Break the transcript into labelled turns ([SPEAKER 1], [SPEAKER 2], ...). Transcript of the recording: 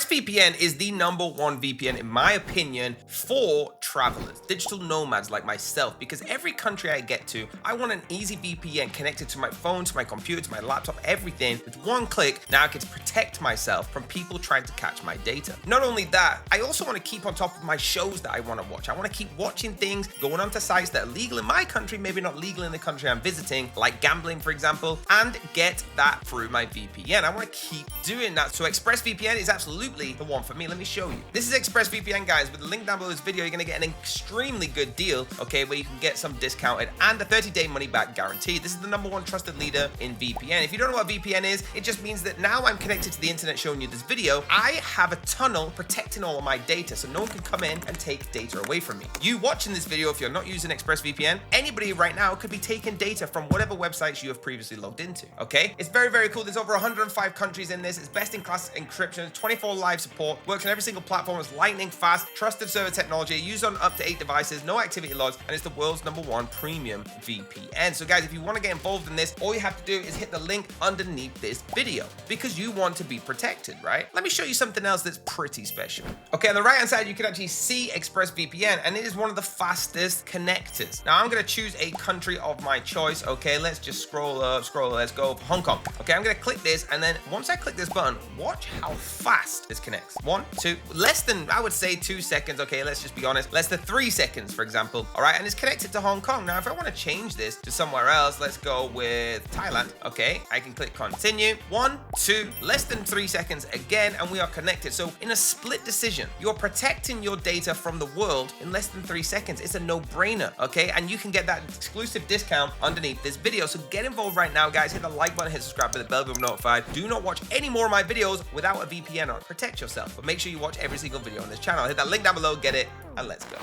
[SPEAKER 1] ExpressVPN is the #1 VPN, in my opinion, for travelers, digital nomads like myself, because every country I get to, I want an easy VPN connected to my phone, to my computer, to my laptop, everything. With one click, now I can protect myself from people trying to catch my data. Not only that, I also want to keep on top of my shows that I want to watch. I want to keep watching things, going onto sites that are legal in my country, maybe not legal in the country I'm visiting, like gambling, for example, and get that through my VPN. I want to keep doing that. So ExpressVPN is absolutely the one for me. Let me show you. This is ExpressVPN, guys. With the link down below this video, you're going to get an extremely good deal, okay, where you can get some discounted and a 30-day money-back guarantee. This is the #1 trusted leader in VPN. If you don't know what VPN is, it just means that now I'm connected to the internet showing you this video. I have a tunnel protecting all of my data, so no one can come in and take data away from me. You watching this video, if you're not using ExpressVPN, anybody right now could be taking data from whatever websites you have previously logged into, okay? It's very, very cool. There's over 105 countries in this. It's best-in-class encryption, 24 live support, works on every single platform. It's lightning fast, trusted server technology, used on up to 8 devices, no activity logs, and it's the world's #1 premium VPN. So guys, if you want to get involved in this, all you have to do is hit the link underneath this video because you want to be protected, right? Let me show you something else that's pretty special. Okay, on the right-hand side, you can actually see ExpressVPN, and it is one of the fastest connectors. Now, I'm going to choose a country of my choice. Okay, let's just scroll up, let's go for Hong Kong. Okay, I'm going to click this, and then once I click this button, watch how fast this connects. 1, 2, less than, I would say 2 seconds. Okay, let's just be honest, less than 3 seconds, for example. All right, and it's connected to Hong Kong. Now, if I want to change this to somewhere else, let's go with Thailand. Okay, I can click continue. 1, 2, less than 3 seconds again, and we are connected. So in a split decision, you're protecting your data from the world in less than 3 seconds. It's a no-brainer, okay? And you can get that exclusive discount underneath this video. So get involved right now, guys. Hit the like button, hit subscribe, with the bell to be notified. Do not watch any more of my videos without a VPN on. Protect yourself, but make sure you watch every single video on this channel. Hit that link down below, get it, and let's go.